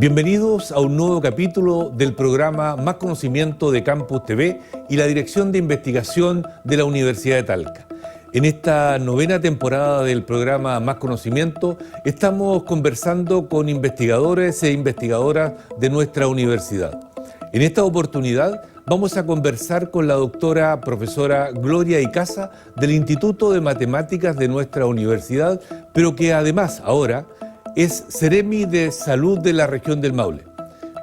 Bienvenidos a un nuevo capítulo del programa Más Conocimiento de Campus TV y la Dirección de Investigación de la Universidad de Talca. En esta novena temporada del programa Más Conocimiento estamos conversando con investigadores e investigadoras de nuestra universidad. En esta oportunidad vamos a conversar con la doctora profesora Gloria Icaza del Instituto de Matemáticas de nuestra universidad, pero que además ahora es Seremi de Salud de la región del Maule.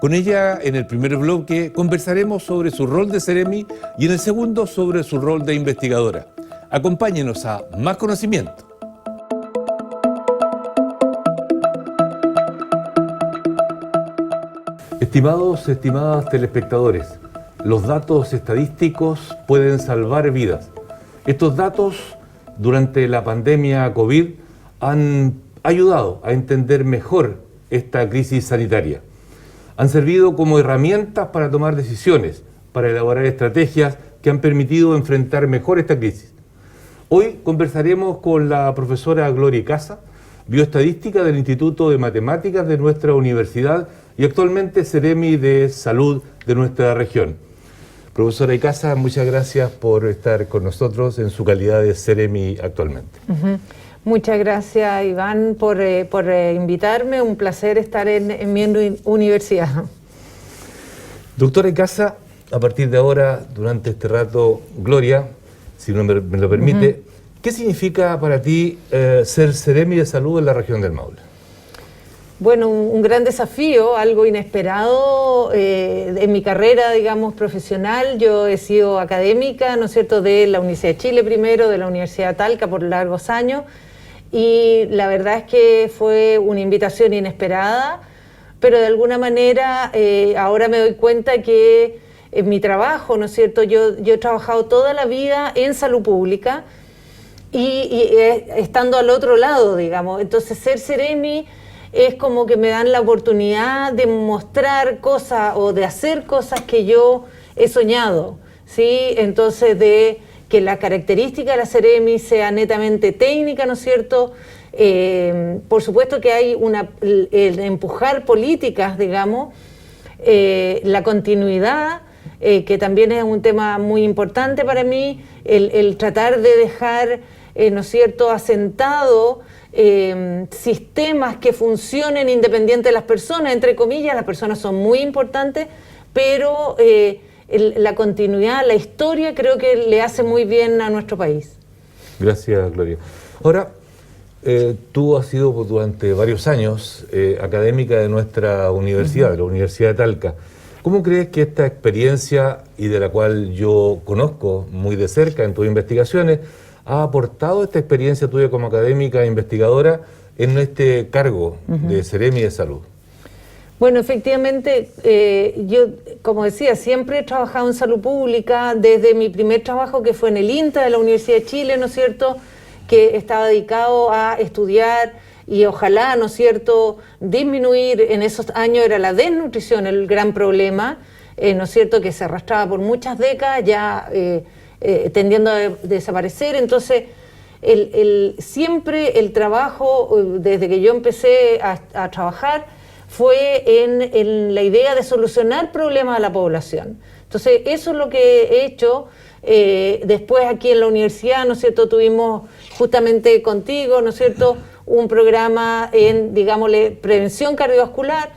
Con ella, en el primer bloque, conversaremos sobre su rol de Seremi y en el segundo sobre su rol de investigadora. Acompáñenos a Más Conocimiento. Estimados, estimadas telespectadores, los datos estadísticos pueden salvar vidas. Estos datos, durante la pandemia COVID, han ayudado a entender mejor esta crisis sanitaria. Han servido como herramientas para tomar decisiones, para elaborar estrategias que han permitido enfrentar mejor esta crisis. Hoy conversaremos con la profesora Gloria Icaza, bioestadística del Instituto de Matemáticas de nuestra universidad y actualmente Seremi de Salud de nuestra región. Profesora Icaza, muchas gracias por estar con nosotros en su calidad de Seremi actualmente. Muchas gracias, Iván, por invitarme. Un placer estar en mi universidad. Doctora Icaza, a partir de ahora, durante este rato, Gloria, si no me lo permite, ¿qué significa para ti ser Seremi de Salud en la región del Maule? Bueno, un gran desafío, algo inesperado en mi carrera, digamos, profesional. Yo he sido académica, ¿no es cierto?, de la Universidad de Chile primero, de la Universidad de Talca por largos años. Y la verdad es que fue una invitación inesperada, pero de alguna manera ahora me doy cuenta que en mi trabajo, ¿no es cierto?, yo he trabajado toda la vida en salud pública y estando al otro lado, digamos. Entonces ser Seremi es como que me dan la oportunidad de mostrar cosas o de hacer cosas que yo he soñado, ¿sí? Entonces de que la característica de la Seremi sea netamente técnica, ¿no es cierto? Por supuesto que hay el empujar políticas, digamos, la continuidad, que también es un tema muy importante para mí, el tratar de dejar, ¿no es cierto?, asentado sistemas que funcionen independiente de las personas, entre comillas. Las personas son muy importantes, pero la continuidad, la historia, creo que le hace muy bien a nuestro país. Gracias, Gloria. Ahora, tú has sido durante varios años académica de nuestra universidad, de la Universidad de Talca. ¿Cómo crees que esta experiencia, y de la cual yo conozco muy de cerca en tus investigaciones, ha aportado esta experiencia tuya como académica e investigadora en este cargo de Seremi de Salud? Bueno, efectivamente, yo, como decía, siempre he trabajado en salud pública, desde mi primer trabajo que fue en el INTA de la Universidad de Chile, ¿no es cierto?, que estaba dedicado a estudiar y ojalá, ¿no es cierto?, disminuir. En esos años era la desnutrición el gran problema, ¿no es cierto?, que se arrastraba por muchas décadas, ya tendiendo a desaparecer. Entonces, siempre el trabajo, desde que yo empecé a trabajar, fue en la idea de solucionar problemas a la población. Entonces, eso es lo que he hecho. Después aquí en la universidad, ¿no es cierto?, tuvimos justamente contigo, ¿no es cierto?, un programa en, digámosle, prevención cardiovascular,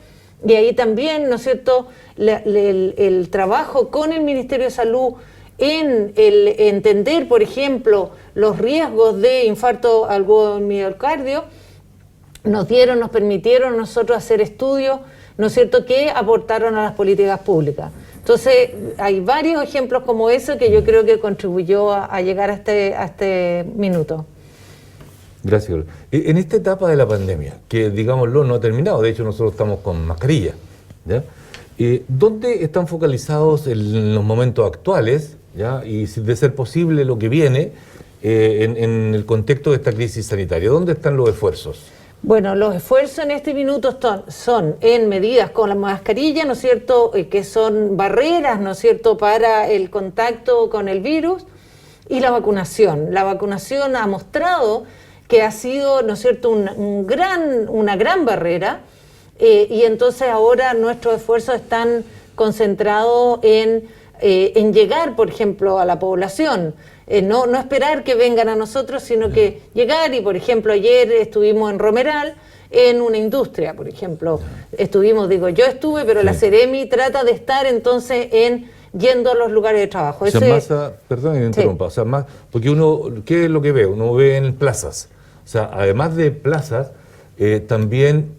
y ahí también, ¿no es cierto?, el trabajo con el Ministerio de Salud en el entender, por ejemplo, los riesgos de infarto agudo del miocardio, nos permitieron nosotros hacer estudios, ¿no es cierto?, que aportaron a las políticas públicas. Entonces, hay varios ejemplos como ese que yo creo que contribuyó a llegar a este minuto. Gracias. En esta etapa de la pandemia, que digámoslo no ha terminado, de hecho nosotros estamos con mascarilla, ¿ya? ¿Dónde están focalizados en los momentos actuales, ¿ya?, y de ser posible lo que viene en el contexto de esta crisis sanitaria? ¿Dónde están los esfuerzos? Bueno, los esfuerzos en este minuto son en medidas con la mascarilla, ¿no es cierto?, que son barreras, ¿no es cierto?, para el contacto con el virus, y la vacunación. La vacunación ha mostrado que ha sido, ¿no es cierto?, una gran barrera y entonces ahora nuestros esfuerzos están concentrados en llegar, por ejemplo, a la población. No esperar que vengan a nosotros, sino que llegar. Y por ejemplo, ayer estuvimos en Romeral, en una industria, por ejemplo. Estuvimos, yo estuve, pero la Ceremi trata de estar entonces yendo a los lugares de trabajo. O sea, perdón que me interrumpa, o sea, más, porque uno, ¿qué es lo que ve? Uno ve en plazas. O sea, además de plazas, también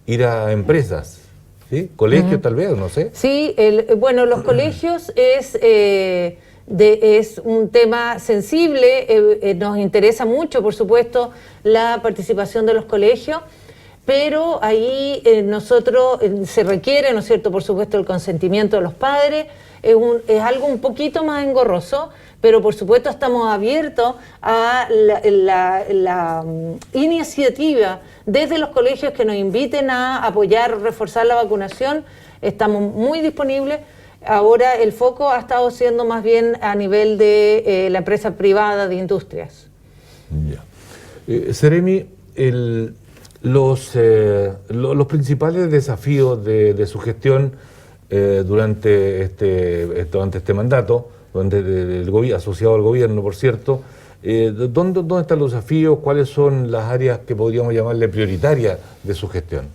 ir a empresas, ¿sí? Colegios tal vez, no sé. Sí, bueno, los colegios es un tema sensible, nos interesa mucho, por supuesto, la participación de los colegios, pero ahí nosotros se requiere, ¿no es cierto?, por supuesto, el consentimiento de los padres, es algo un poquito más engorroso, pero por supuesto estamos abiertos a la iniciativa desde los colegios que nos inviten a apoyar, reforzar la vacunación. Estamos muy disponibles. Ahora el foco ha estado siendo más bien a nivel de la empresa privada de industrias. Ya. Ceremi, los principales desafíos de su gestión durante este mandato, asociado al gobierno, por cierto, ¿dónde están los desafíos? ¿Cuáles son las áreas que podríamos llamarle prioritarias de su gestión?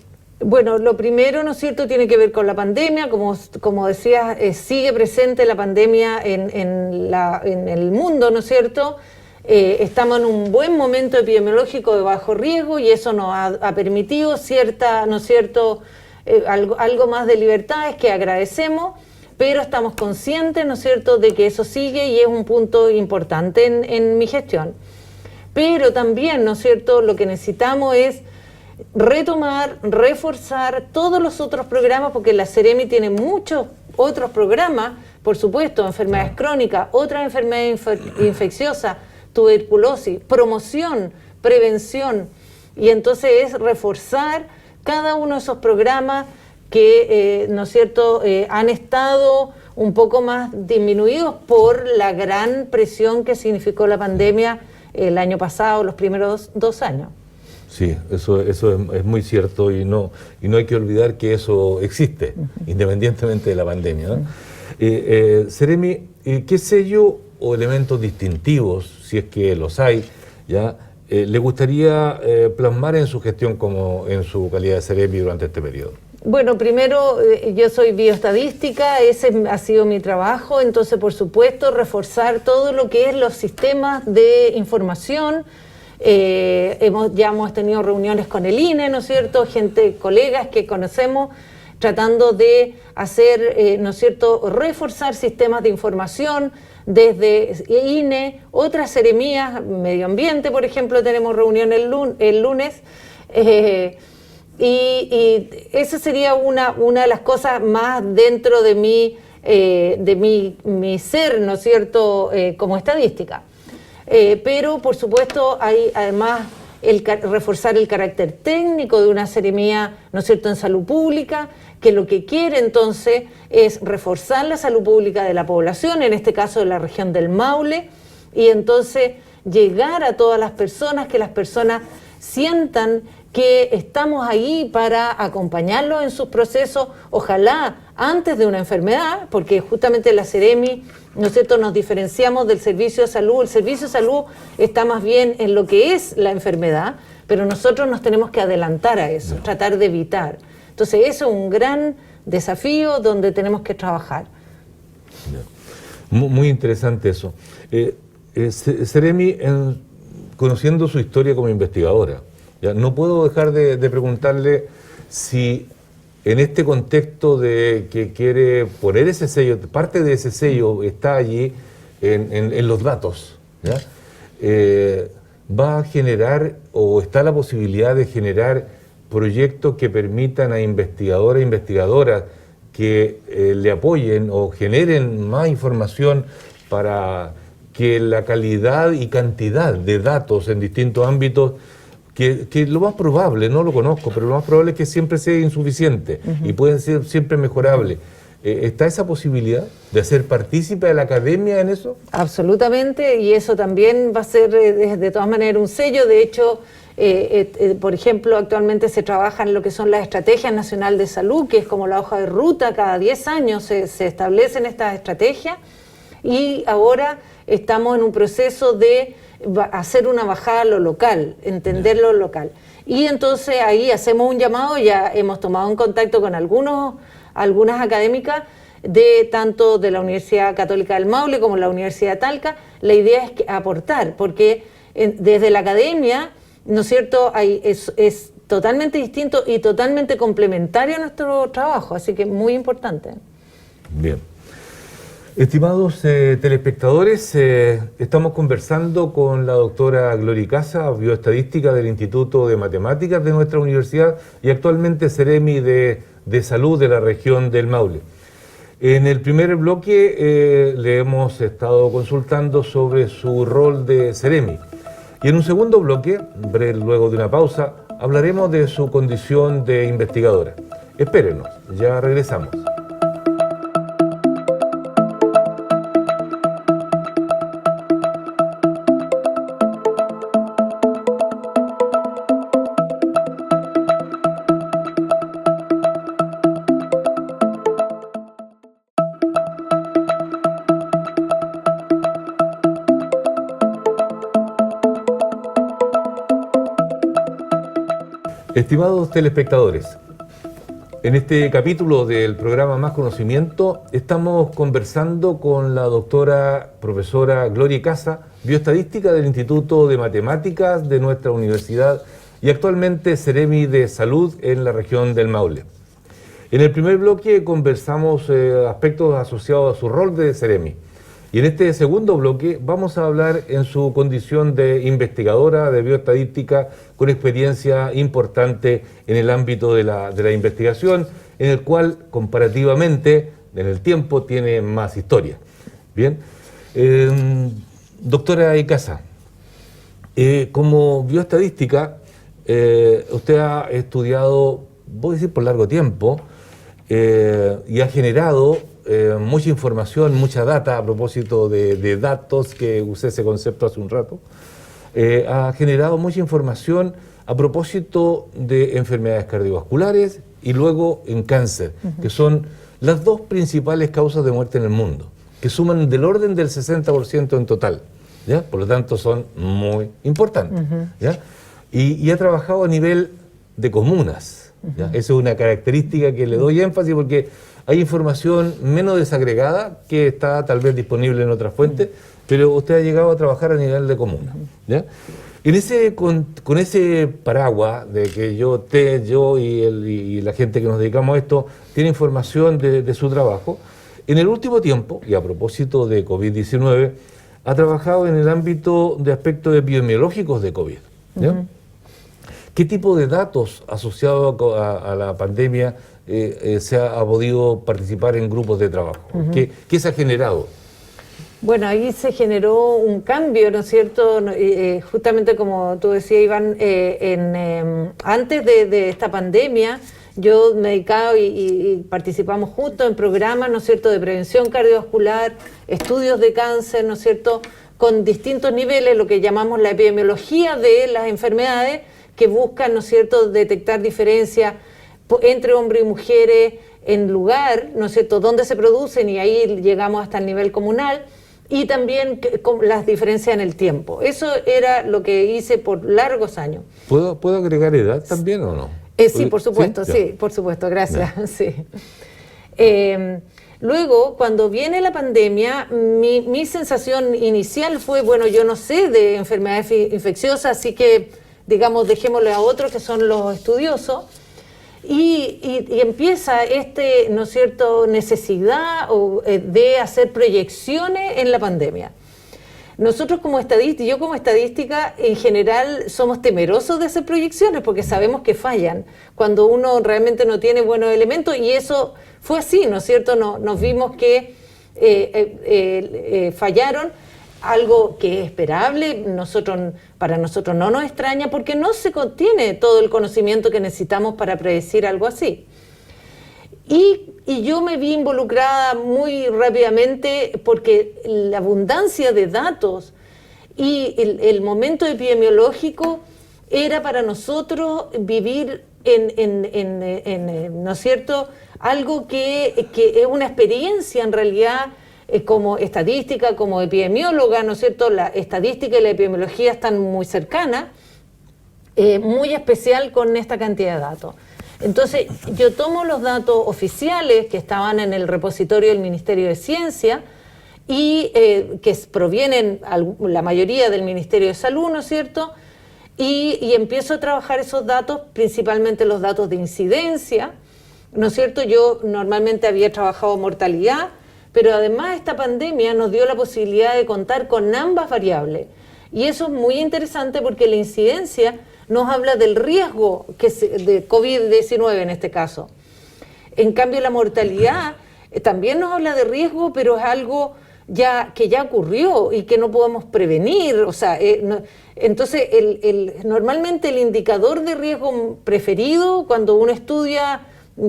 Bueno, lo primero, ¿no es cierto?, tiene que ver con la pandemia. Como decías, sigue presente la pandemia en el mundo, ¿no es cierto? Estamos en un buen momento epidemiológico de bajo riesgo y eso nos ha permitido cierta, ¿no es cierto?, algo más de libertades que agradecemos, pero estamos conscientes, ¿no es cierto?, de que eso sigue y es un punto importante en mi gestión. Pero también, ¿no es cierto?, lo que necesitamos es retomar, reforzar todos los otros programas, porque la Ceremi tiene muchos otros programas, por supuesto, enfermedades crónicas, otras enfermedades infecciosas, tuberculosis, promoción, prevención, y entonces es reforzar cada uno de esos programas que, ¿no es cierto?, han estado un poco más disminuidos por la gran presión que significó la pandemia el año pasado, los primeros 2 años. Sí, eso es muy cierto y no hay que olvidar que eso existe, independientemente de la pandemia, ¿no? Ceremi, ¿qué sello o elementos distintivos, si es que los hay, ya le gustaría plasmar en su gestión como en su calidad de Ceremi durante este periodo? Bueno, primero, yo soy bioestadística, ese ha sido mi trabajo, entonces, por supuesto, reforzar todo lo que es los sistemas de información. Ya hemos tenido reuniones con el INE, ¿no es cierto?, colegas que conocemos, tratando de hacer, ¿no es cierto?, reforzar sistemas de información desde INE, otras seremías, medio ambiente, por ejemplo, tenemos reunión el lunes, y esa sería una de las cosas más dentro de mi ser, ¿no es cierto?, como estadística. Pero, por supuesto, hay además reforzar el carácter técnico de una seremía, ¿no es cierto?, en salud pública, que lo que quiere entonces es reforzar la salud pública de la población, en este caso de la región del Maule, y entonces llegar a todas las personas, que las personas sientan que estamos ahí para acompañarlos en sus procesos, ojalá antes de una enfermedad, porque justamente la Ceremi, ¿no es cierto?, nos diferenciamos del servicio de salud. El servicio de salud está más bien en lo que es la enfermedad, pero nosotros nos tenemos que adelantar a eso, tratar de evitar. Entonces eso es un gran desafío donde tenemos que trabajar. Muy interesante eso. Ceremi, conociendo su historia como investigadora, ya no puedo dejar de preguntarle si en este contexto de que quiere poner ese sello, parte de ese sello está allí en los datos, ¿ya? ¿Va a generar o está la posibilidad de generar proyectos que permitan a investigadores e investigadoras que le apoyen o generen más información para que la calidad y cantidad de datos en distintos ámbitos, que lo más probable, no lo conozco, pero lo más probable es que siempre sea insuficiente y pueden ser siempre mejorables? ¿Está esa posibilidad de hacer partícipe a la academia en eso? Absolutamente, y eso también va a ser de todas maneras un sello. De hecho, Por ejemplo, actualmente se trabaja en lo que son las estrategias nacionales de salud, que es como la hoja de ruta, cada 10 años se establecen estas estrategias, y ahora estamos en un proceso de hacer una bajada a lo local, entender lo local. Y entonces ahí hacemos un llamado, ya hemos tomado en contacto con algunas académicas, tanto de la Universidad Católica del Maule como la Universidad de Talca. La idea es aportar, porque desde la academia, ¿no es cierto?, es totalmente distinto y totalmente complementario a nuestro trabajo, así que muy importante. Bien. Estimados telespectadores, estamos conversando con la doctora Gloria Casa, bioestadística del Instituto de Matemáticas de nuestra universidad y actualmente Seremi de Salud de la región del Maule. En el primer bloque le hemos estado consultando sobre su rol de Seremi. Y en un segundo bloque, luego de una pausa, hablaremos de su condición de investigadora. Espérenos, ya regresamos. Estimados telespectadores, en este capítulo del programa Más Conocimiento estamos conversando con la doctora profesora Gloria Casa, bioestadística del Instituto de Matemáticas de nuestra universidad y actualmente Seremi de Salud en la región del Maule. En el primer bloque conversamos aspectos asociados a su rol de Seremi. Y en este segundo bloque vamos a hablar en su condición de investigadora de bioestadística con experiencia importante en el ámbito de la investigación, en el cual comparativamente en el tiempo tiene más historia. Bien, doctora Casa, como bioestadística usted ha estudiado, voy a decir por largo tiempo, y ha generado mucha información, mucha data, a propósito de datos, que usé ese concepto hace un rato, ha generado mucha información a propósito de enfermedades cardiovasculares y luego en cáncer, que son las dos principales causas de muerte en el mundo, que suman del orden del 60% en total, ¿ya? Por lo tanto son muy importantes. ¿Ya? Y ha trabajado a nivel de comunas, ¿ya? Esa es una característica que le doy énfasis porque hay información menos desagregada que está tal vez disponible en otras fuentes, pero usted ha llegado a trabajar a nivel de comuna. ¿Ya? Con ese paraguas de que yo y la gente que nos dedicamos a esto tiene información de su trabajo, en el último tiempo, y a propósito de COVID-19, ha trabajado en el ámbito de aspectos epidemiológicos de COVID. ¿Ya? ¿Qué tipo de datos asociados a la pandemia se ha podido participar en grupos de trabajo? ¿Qué se ha generado? Bueno, ahí se generó un cambio, ¿no es cierto? Justamente como tú decías, Iván, antes de esta pandemia, yo me dedicaba y participamos juntos en programas, ¿no es cierto?, de prevención cardiovascular, estudios de cáncer, ¿no es cierto?, con distintos niveles, lo que llamamos la epidemiología de las enfermedades, que buscan, ¿no es cierto?, detectar diferencias entre hombres y mujeres en lugar, ¿no es cierto?, donde se producen, y ahí llegamos hasta el nivel comunal, y también las diferencias en el tiempo. Eso era lo que hice por largos años. ¿Puedo agregar edad también o no? Sí, por supuesto, sí, por supuesto, gracias. Sí. Luego, cuando viene la pandemia, mi sensación inicial fue, bueno, yo no sé de enfermedades infecciosas, así que, digamos, dejémosle a otros que son los estudiosos. Y empieza ¿no es cierto?, necesidad de hacer proyecciones en la pandemia. Nosotros como estadística, yo como estadística en general somos temerosos de hacer proyecciones porque sabemos que fallan cuando uno realmente no tiene buenos elementos, y eso fue así, ¿no es cierto? Nos vimos que fallaron, algo que es esperable, para nosotros no nos extraña porque no se contiene todo el conocimiento que necesitamos para predecir algo así. Y yo me vi involucrada muy rápidamente porque la abundancia de datos y el momento epidemiológico era para nosotros vivir ¿no es cierto?, algo que es una experiencia en realidad como estadística, como epidemióloga, ¿no es cierto?, la estadística y la epidemiología están muy cercanas, muy especial con esta cantidad de datos. Entonces, yo tomo los datos oficiales que estaban en el repositorio del Ministerio de Ciencia y que provienen la mayoría del Ministerio de Salud, ¿no es cierto?, y empiezo a trabajar esos datos, principalmente los datos de incidencia, ¿no es cierto? Yo normalmente había trabajado mortalidad, pero además esta pandemia nos dio la posibilidad de contar con ambas variables. Y eso es muy interesante porque la incidencia nos habla del riesgo de COVID-19 en este caso. En cambio, la mortalidad también nos habla de riesgo, pero es algo que ya ocurrió y que no podemos prevenir. O sea, entonces, normalmente el indicador de riesgo preferido cuando uno estudia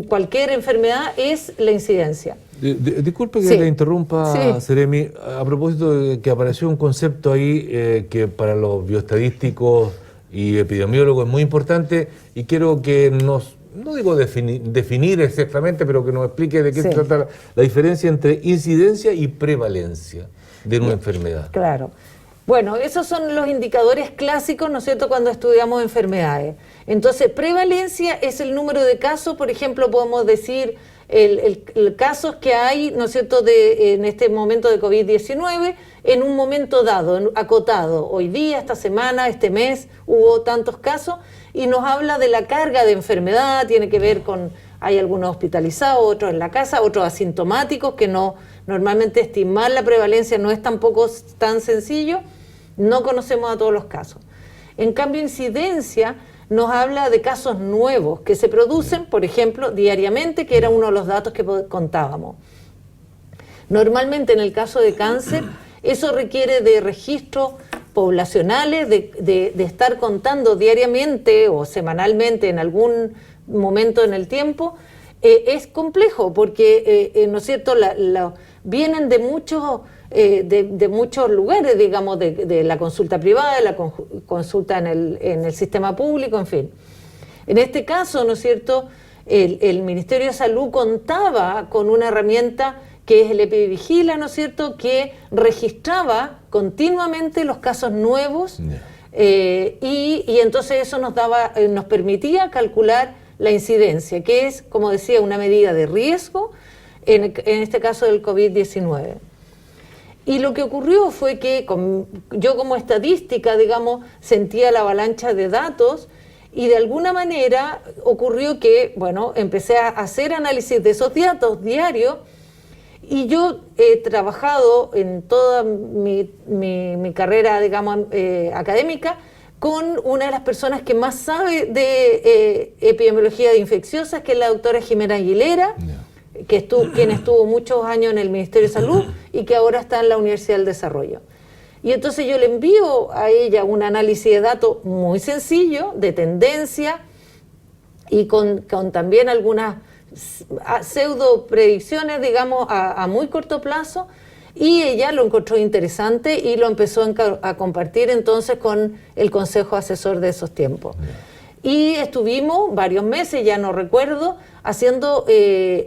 cualquier enfermedad es la incidencia. Disculpe que le interrumpa, Seremi, a propósito de que apareció un concepto ahí que para los bioestadísticos y epidemiólogos es muy importante, y quiero que no digo definir exactamente, pero que nos explique de qué se trata la diferencia entre incidencia y prevalencia de una enfermedad. Claro. Bueno, esos son los indicadores clásicos, ¿no es cierto?, cuando estudiamos enfermedades. Entonces, prevalencia es el número de casos, por ejemplo, podemos decir el casos que hay, ¿no es cierto?, en este momento de COVID-19, en un momento dado, acotado. Hoy día, esta semana, este mes, hubo tantos casos, y nos habla de la carga de enfermedad, tiene que ver con, hay algunos hospitalizados, otros en la casa, otros asintomáticos, que normalmente estimar la prevalencia no es tampoco tan sencillo, no conocemos a todos los casos. En cambio, incidencia nos habla de casos nuevos que se producen, por ejemplo, diariamente, que era uno de los datos que contábamos. Normalmente en el caso de cáncer, eso requiere de registros poblacionales, de estar contando diariamente o semanalmente en algún momento en el tiempo. Es complejo porque, ¿no es cierto?, vienen de muchos lugares, digamos, de la consulta privada, de la consulta en el sistema público, en fin. En este caso, ¿no es cierto?, el Ministerio de Salud contaba con una herramienta que es el EpiVigila, ¿no es cierto?, que registraba continuamente los casos nuevos, y entonces eso nos permitía calcular la incidencia, que es, como decía, una medida de riesgo, en este caso del COVID-19. Y lo que ocurrió fue que yo como estadística, digamos, sentía la avalancha de datos, y de alguna manera ocurrió que, bueno, empecé a hacer análisis de esos datos diarios, y yo he trabajado en toda mi carrera, digamos, académica, con una de las personas que más sabe de epidemiología de infecciosas, que es la doctora Jimena Aguilera, quien estuvo muchos años en el Ministerio de Salud y que ahora está en la Universidad del Desarrollo. Y entonces yo le envío a ella un análisis de datos muy sencillo, de tendencia, y con también algunas pseudo predicciones, digamos, a muy corto plazo, y ella lo encontró interesante y lo empezó a compartir entonces con el Consejo Asesor de esos tiempos. Y estuvimos varios meses, ya no recuerdo, haciendo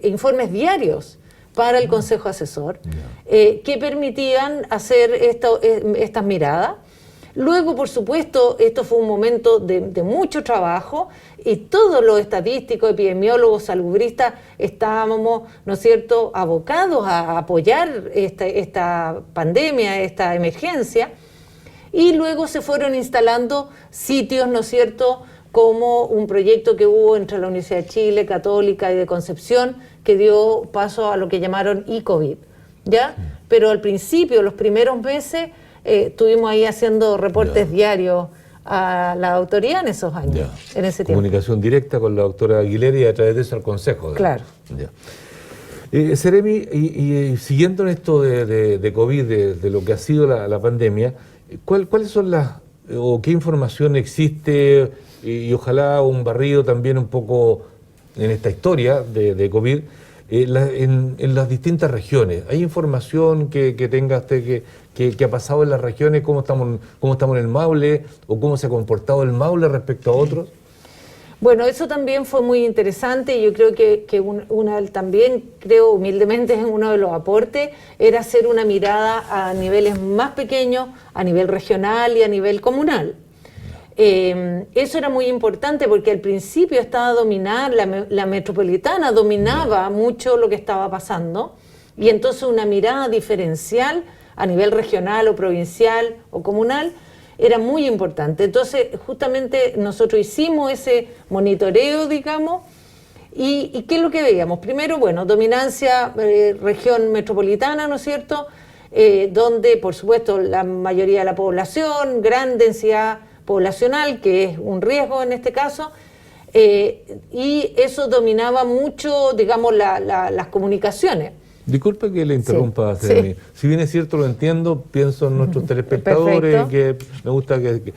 informes diarios para el Consejo Asesor, que permitían hacer estas miradas. Luego, por supuesto, esto fue un momento de mucho trabajo, y todos los estadísticos, epidemiólogos, salubristas, estábamos, ¿no es cierto?, abocados a apoyar esta pandemia, esta emergencia, y luego se fueron instalando sitios, ¿no es cierto?, como un proyecto que hubo entre la Universidad de Chile, Católica y de Concepción, que dio paso a lo que llamaron e-COVID, ¿ya? Pero al principio, los primeros meses, estuvimos ahí haciendo reportes diarios a la autoridad en esos años, en ese tiempo. Comunicación directa con la doctora Aguilera y a través de eso al Consejo. Claro. Seremi, y siguiendo en esto de COVID, de lo que ha sido la pandemia, ¿cuáles son o qué información existe, y ojalá un barrido también un poco en esta historia de COVID, en las distintas regiones. ¿Hay información que tenga usted que ha pasado en las regiones? ¿Cómo estamos en el Maule? ¿O cómo se ha comportado el Maule respecto a otros? Bueno, eso también fue muy interesante y yo creo que también creo humildemente es uno de los aportes, era hacer una mirada a niveles más pequeños, a nivel regional y a nivel comunal. Eso era muy importante porque al principio estaba dominar, la metropolitana dominaba mucho lo que estaba pasando y entonces una mirada diferencial a nivel regional o provincial o comunal era muy importante. Entonces, justamente nosotros hicimos ese monitoreo, digamos, y ¿qué es lo que veíamos? Primero, bueno, dominancia región metropolitana, ¿no es cierto? Donde, por supuesto, la mayoría de la población, gran densidad poblacional, que es un riesgo en este caso, y eso dominaba mucho, digamos, las comunicaciones. Disculpe que le interrumpa, sí. Si bien es cierto, lo entiendo, pienso en nuestros telespectadores. Perfecto. Que me gusta que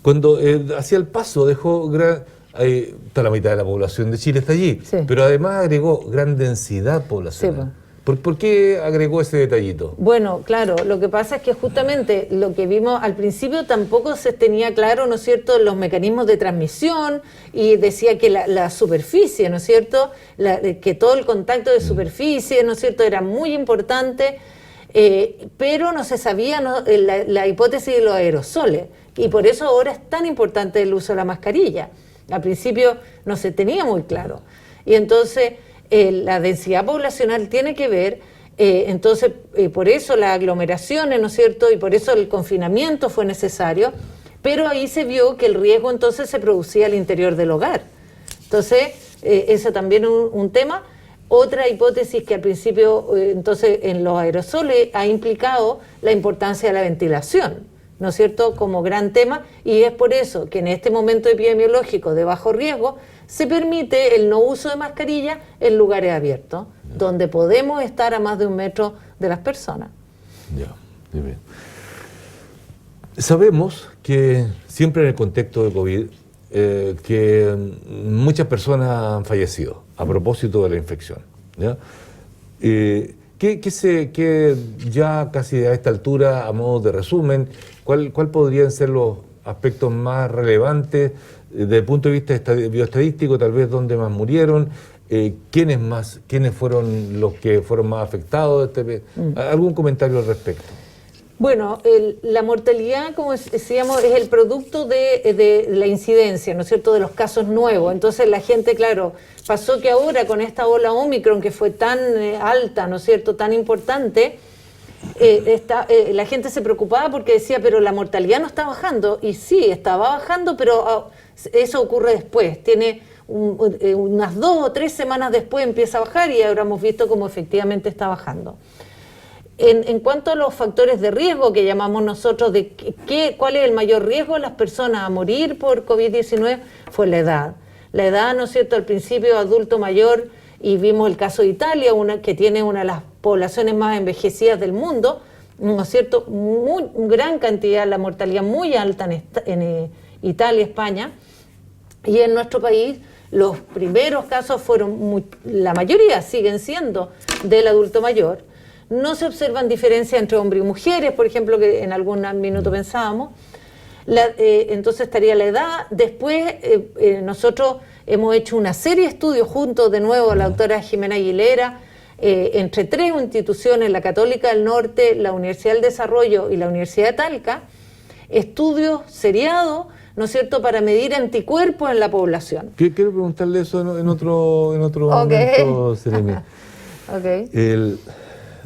cuando hacía el paso dejó está la mitad de la población de Chile está allí, sí. Pero además agregó gran densidad poblacional. Sí, ¿Por qué agregó ese detallito? Bueno, claro, lo que pasa es que justamente lo que vimos al principio tampoco se tenía claro, ¿no es cierto?, los mecanismos de transmisión y decía que la superficie, ¿no es cierto?, que todo el contacto de superficie, ¿no es cierto?, era muy importante, pero no se sabía la hipótesis de los aerosoles y por eso ahora es tan importante el uso de la mascarilla. Al principio no se tenía muy claro y entonces la densidad poblacional tiene que ver, entonces por eso las aglomeraciones, ¿no es cierto?, y por eso el confinamiento fue necesario, pero ahí se vio que el riesgo entonces se producía al interior del hogar. Entonces, ese también es un tema. Otra hipótesis que al principio, entonces, en los aerosoles ha implicado la importancia de la ventilación, ¿no es cierto?, como gran tema, y es por eso que en este momento epidemiológico de bajo riesgo se permite el no uso de mascarilla en lugares abiertos, donde podemos estar a más de 1 metro de las personas. Ya, bien. Sabemos que siempre en el contexto de COVID, que muchas personas han fallecido a propósito de la infección, ¿ya? ¿Qué ya casi a esta altura, a modo de resumen, cuál podrían ser los aspectos más relevantes desde el punto de vista bioestadístico, tal vez dónde más murieron, quiénes fueron los que fueron más afectados? ¿Algún comentario al respecto? Bueno, la mortalidad, como decíamos, es el producto de la incidencia, ¿no es cierto?, de los casos nuevos. Entonces la gente, claro, pasó que ahora con esta ola Omicron que fue tan alta, ¿no es cierto?, tan importante, la gente se preocupaba porque decía, pero la mortalidad no está bajando. Y sí, estaba bajando, pero eso ocurre después. Tiene unas 2 o 3 semanas después empieza a bajar y ahora hemos visto cómo efectivamente está bajando. En cuanto a los factores de riesgo que llamamos nosotros, de cuál es el mayor riesgo de las personas a morir por COVID-19, fue la edad. La edad, ¿no es cierto?, al principio adulto mayor, y vimos el caso de Italia, que tiene una de las poblaciones más envejecidas del mundo, ¿no es cierto?, gran cantidad, la mortalidad muy alta en Italia, España, y en nuestro país los primeros casos fueron, la mayoría siguen siendo del adulto mayor. No se observan diferencias entre hombres y mujeres, por ejemplo, que en algún minuto pensábamos. Entonces estaría la edad. Después nosotros hemos hecho una serie de estudios juntos, de nuevo, la doctora Jimena Aguilera, entre 3 instituciones, la Católica del Norte, la Universidad del Desarrollo y la Universidad de Talca, estudios seriados, ¿no es cierto?, para medir anticuerpos en la población. Quiero preguntarle eso en otro momento, Seremi.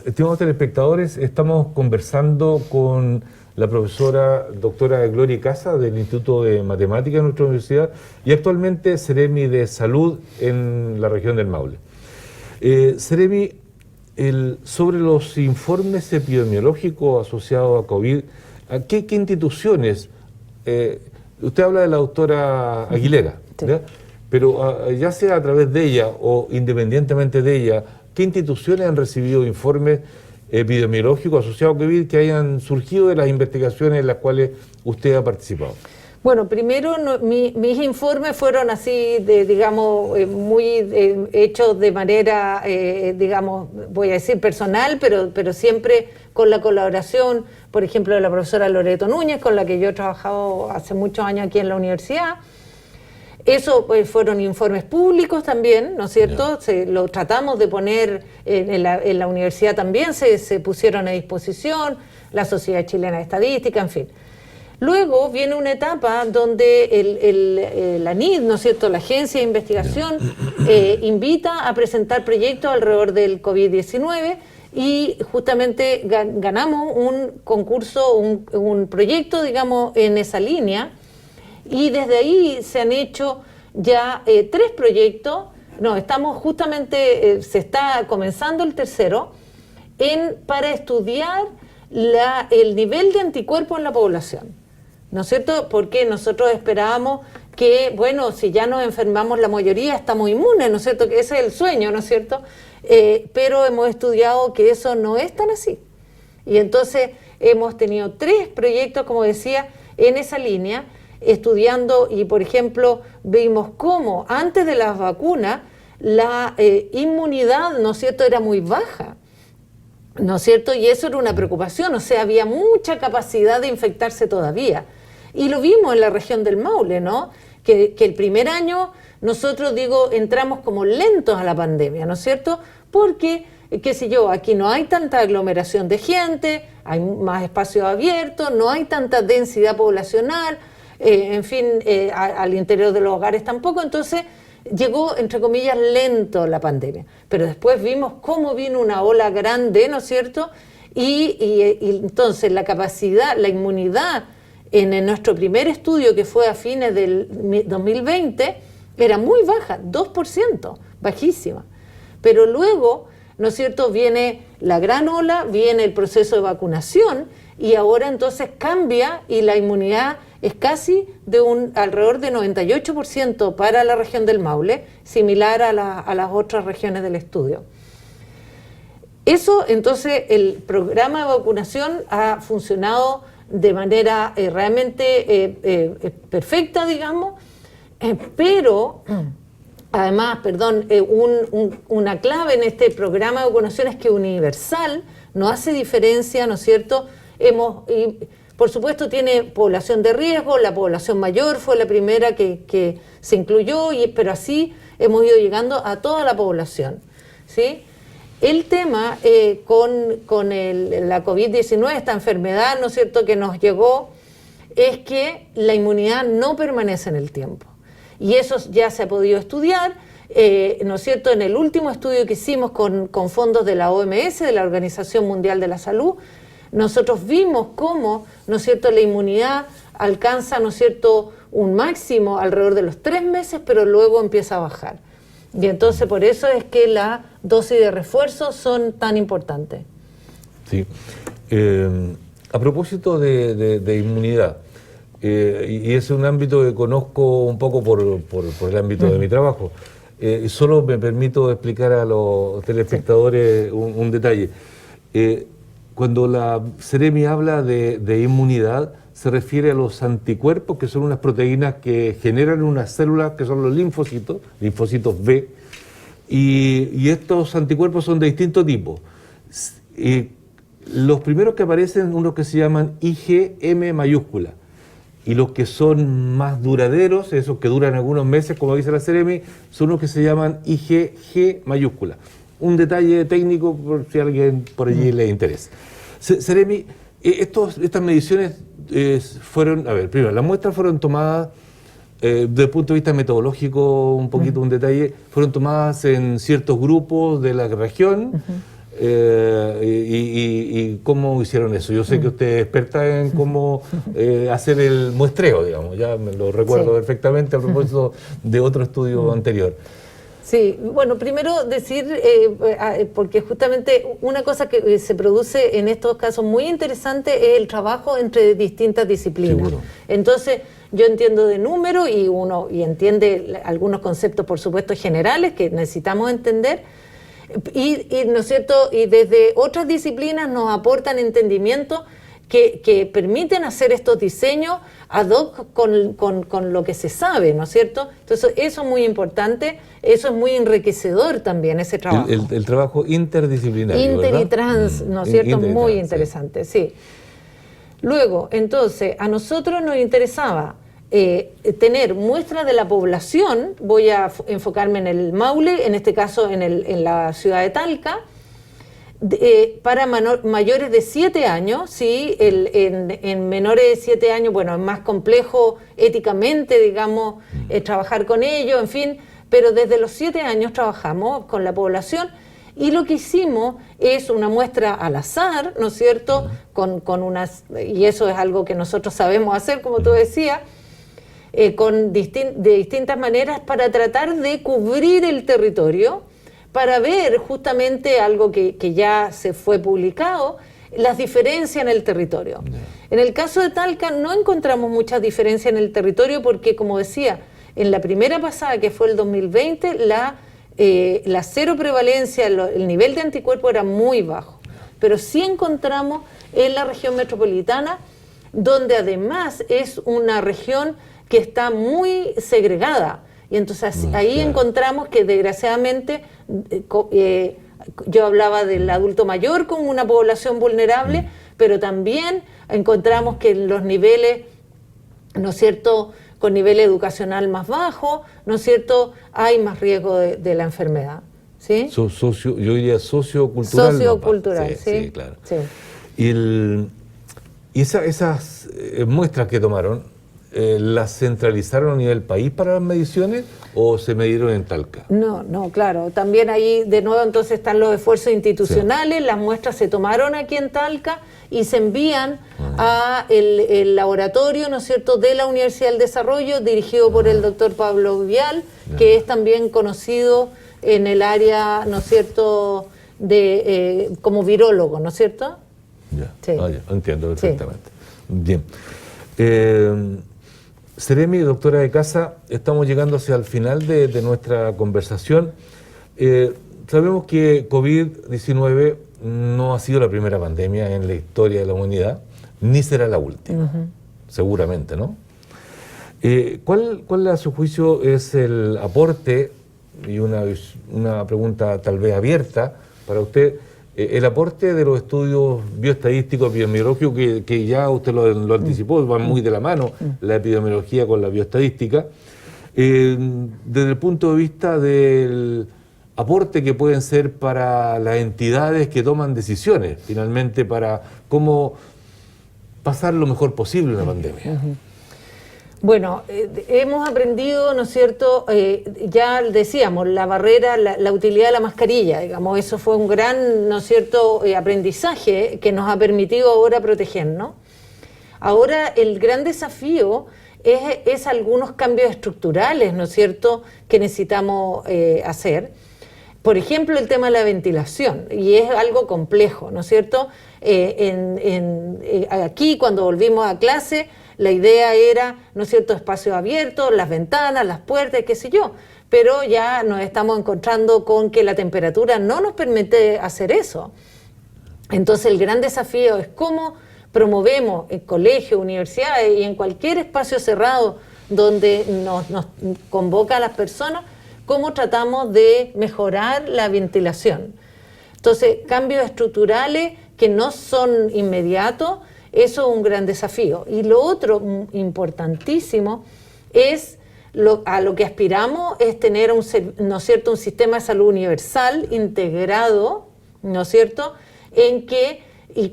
Estimados telespectadores, estamos conversando con la profesora doctora Gloria Casa del Instituto de Matemáticas de nuestra universidad y actualmente Seremi de Salud en la región del Maule. Seremi, sobre los informes epidemiológicos asociados a COVID, ¿a qué instituciones? Usted habla de la doctora Aguilera, sí. Pero ya sea a través de ella o independientemente de ella, ¿qué instituciones han recibido informes epidemiológicos asociados a COVID que hayan surgido de las investigaciones en las cuales usted ha participado? Bueno, primero mis informes fueron así, digamos, muy hechos de manera, digamos, voy a decir personal, pero siempre con la colaboración, por ejemplo, de la profesora Loreto Núñez, con la que yo he trabajado hace muchos años aquí en la universidad. Eso fueron informes públicos también, ¿no es cierto? Lo tratamos de poner en la universidad también, se pusieron a disposición, la Sociedad Chilena de Estadística, en fin. Luego viene una etapa donde la NID, ¿no es cierto?, la Agencia de Investigación, invita a presentar proyectos alrededor del COVID-19 y justamente ganamos un concurso, un proyecto, digamos, en esa línea, y desde ahí se han hecho ya 3 proyectos. No, estamos justamente, se está comenzando el tercero, para estudiar el nivel de anticuerpos en la población, ¿no es cierto? Porque nosotros esperábamos que, bueno, si ya nos enfermamos la mayoría estamos inmunes, ¿no es cierto? Que ese es el sueño, ¿no es cierto? Pero hemos estudiado que eso no es tan así. Y entonces hemos tenido 3 proyectos, como decía, en esa línea, estudiando, y por ejemplo vimos cómo antes de las vacunas la inmunidad, ¿no es cierto?, era muy baja, ¿no es cierto? Y eso era una preocupación, o sea, había mucha capacidad de infectarse todavía. Y lo vimos en la región del Maule, ¿no? Que el primer año nosotros, entramos como lentos a la pandemia, ¿no es cierto? Porque, qué sé yo, aquí no hay tanta aglomeración de gente, hay más espacios abiertos, no hay tanta densidad poblacional, en fin, al interior de los hogares tampoco, entonces llegó, entre comillas, lento la pandemia. Pero después vimos cómo vino una ola grande, ¿no es cierto? Y entonces la capacidad, la inmunidad en nuestro primer estudio, que fue a fines del 2020, era muy baja, 2%, bajísima. Pero luego, ¿no es cierto?, viene la gran ola, viene el proceso de vacunación y ahora entonces cambia y la inmunidad es casi alrededor de 98% para la región del Maule, similar a las otras regiones del estudio. Eso, entonces, el programa de vacunación ha funcionado de manera realmente perfecta, digamos, pero además, una clave en este programa de vacunación es que es universal, no hace diferencia, ¿no es cierto? Por supuesto tiene población de riesgo, la población mayor fue la primera que se incluyó, pero así hemos ido llegando a toda la población, ¿sí? El tema con la COVID-19, esta enfermedad, ¿no es cierto?, que nos llegó, es que la inmunidad no permanece en el tiempo. Y eso ya se ha podido estudiar, ¿no es cierto?, en el último estudio que hicimos con fondos de la OMS, de la Organización Mundial de la Salud, nosotros vimos cómo, ¿no es cierto?, la inmunidad alcanza, ¿no es cierto?, un máximo alrededor de los 3 meses, pero luego empieza a bajar. Y entonces por eso es que las dosis de refuerzo son tan importantes. Sí. A propósito de inmunidad, y es un ámbito que conozco un poco por el ámbito de mi trabajo, solo me permito explicar a los telespectadores un detalle. Cuando la Seremi habla de inmunidad, se refiere a los anticuerpos, que son unas proteínas que generan unas células que son los linfocitos B, y estos anticuerpos son de distintos tipos. Los primeros que aparecen, unos que se llaman IgM mayúscula, y los que son más duraderos, esos que duran algunos meses, como dice la Seremi, son los que se llaman IgG mayúscula. Un detalle técnico por si a alguien por allí le interesa. Seremi, estas mediciones fueron, primero, las muestras fueron tomadas desde el punto de vista metodológico, un poquito un detalle, fueron tomadas en ciertos grupos de la región. Y cómo hicieron eso. Yo sé que usted es experta en cómo hacer el muestreo, digamos, ya me lo recuerdo perfectamente a propósito de otro estudio anterior. Sí, bueno, primero decir, porque justamente una cosa que se produce en estos casos muy interesante es el trabajo entre distintas disciplinas. Seguro. Entonces, yo entiendo de número y entiende algunos conceptos, por supuesto, generales que necesitamos entender, ¿no es cierto? Y desde otras disciplinas nos aportan entendimiento que permiten hacer estos diseños ad hoc con lo que se sabe, ¿no es cierto? Entonces eso es muy importante, eso es muy enriquecedor también, ese trabajo. El trabajo interdisciplinario, Inter ¿verdad? y trans, ¿no es cierto? Muy interesante, sí. Luego, entonces, a nosotros nos interesaba tener muestras de la población, voy a enfocarme en el Maule, en este caso en la ciudad de Talca, para mayores de 7 años, ¿sí? En menores de 7 años, bueno, es más complejo éticamente, digamos, trabajar con ellos, en fin, pero desde los 7 años trabajamos con la población y lo que hicimos es una muestra al azar, ¿no es cierto? Y eso es algo que nosotros sabemos hacer, como tú decías, de distintas maneras para tratar de cubrir el territorio, para ver justamente algo que ya se fue publicado, las diferencias en el territorio. En el caso de Talca no encontramos muchas diferencias en el territorio porque, como decía, en la primera pasada, que fue el 2020, la cero prevalencia, el nivel de anticuerpos era muy bajo. Pero sí encontramos en la región metropolitana, donde además es una región que está muy segregada. Y entonces ahí encontramos que desgraciadamente, yo hablaba del adulto mayor como una población vulnerable, pero también encontramos que los niveles, ¿no es cierto?, con nivel educacional más bajo, ¿no es cierto?, hay más riesgo de la enfermedad. ¿Sí? Yo diría sociocultural. Sociocultural, sí, claro. Sí. Y esas muestras que tomaron, ¿las centralizaron a nivel país para las mediciones o se midieron en Talca? No, claro. También ahí de nuevo entonces están los esfuerzos institucionales, las muestras se tomaron aquí en Talca y se envían a el laboratorio, ¿no es cierto?, de la Universidad del Desarrollo, dirigido por el doctor Pablo Vial, que es también conocido en el área, ¿no es cierto?, como virólogo, ¿no es cierto? Ya, entiendo perfectamente. Sí. Bien. Seremi, doctora de casa, estamos llegando hacia el final de nuestra conversación. Sabemos que COVID-19 no ha sido la primera pandemia en la historia de la humanidad, ni será la última, seguramente, ¿no? ¿Cuál a su juicio es el aporte, y una pregunta tal vez abierta para usted, el aporte de los estudios bioestadísticos, epidemiológicos, que ya usted lo anticipó, van muy de la mano, la epidemiología con la bioestadística, desde el punto de vista del aporte que pueden ser para las entidades que toman decisiones, finalmente, para cómo pasar lo mejor posible una pandemia? Bueno, hemos aprendido, ¿no es cierto?, ya decíamos, la barrera, la utilidad de la mascarilla, digamos, eso fue un gran, ¿no es cierto?, aprendizaje que nos ha permitido ahora protegernos. Ahora el gran desafío es algunos cambios estructurales, ¿no es cierto?, que necesitamos hacer. Por ejemplo, el tema de la ventilación, y es algo complejo, ¿no es cierto? Aquí, cuando volvimos a clase, la idea era, ¿no es cierto?, espacios abiertos, las ventanas, las puertas, qué sé yo, pero ya nos estamos encontrando con que la temperatura no nos permite hacer eso. Entonces el gran desafío es cómo promovemos en colegios, universidades y en cualquier espacio cerrado donde nos convoca a las personas, cómo tratamos de mejorar la ventilación. Entonces, cambios estructurales que no son inmediatos, eso es un gran desafío. Y lo otro importantísimo es, a lo que aspiramos, es tener ¿no es cierto?, un sistema de salud universal, integrado, ¿no es cierto?,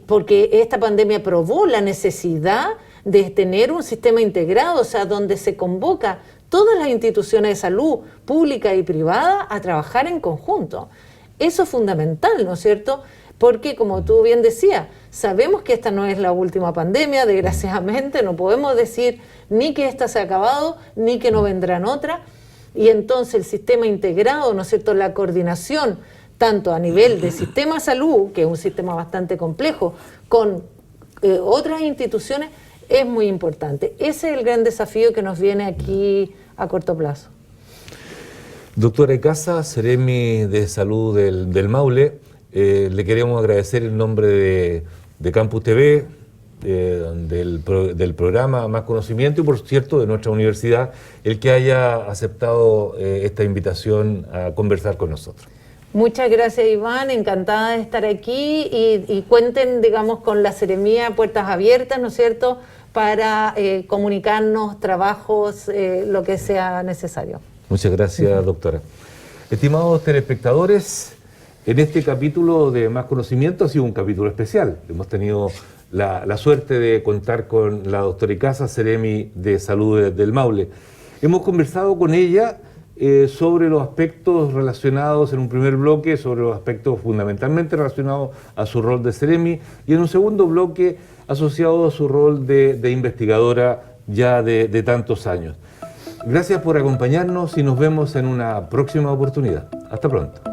porque esta pandemia probó la necesidad de tener un sistema integrado, o sea, donde se convoca todas las instituciones de salud, públicas y privadas, a trabajar en conjunto. Eso es fundamental, ¿no es cierto?, porque, como tú bien decías, sabemos que esta no es la última pandemia, desgraciadamente, no podemos decir ni que esta se ha acabado, ni que no vendrán otras, y entonces el sistema integrado, ¿no es cierto?, la coordinación, tanto a nivel de sistema de salud, que es un sistema bastante complejo, con otras instituciones, es muy importante. Ese es el gran desafío que nos viene aquí a corto plazo. Doctora Icaza, Seremi de Salud del Maule, le queremos agradecer en nombre de Campus TV, del programa Más Conocimiento y, por cierto, de nuestra universidad, el que haya aceptado esta invitación a conversar con nosotros. Muchas gracias, Iván, encantada de estar aquí y cuenten, digamos, con la Seremía puertas abiertas, ¿no es cierto?, para comunicarnos trabajos, lo que sea necesario. Muchas gracias, doctora. Estimados telespectadores, en este capítulo de Más Conocimiento ha sido un capítulo especial. Hemos tenido la suerte de contar con la doctora Icaza, Seremi de Salud del Maule. Hemos conversado con ella sobre los aspectos relacionados en un primer bloque, sobre los aspectos fundamentalmente relacionados a su rol de Seremi, y en un segundo bloque asociado a su rol de investigadora ya de tantos años. Gracias por acompañarnos y nos vemos en una próxima oportunidad. Hasta pronto.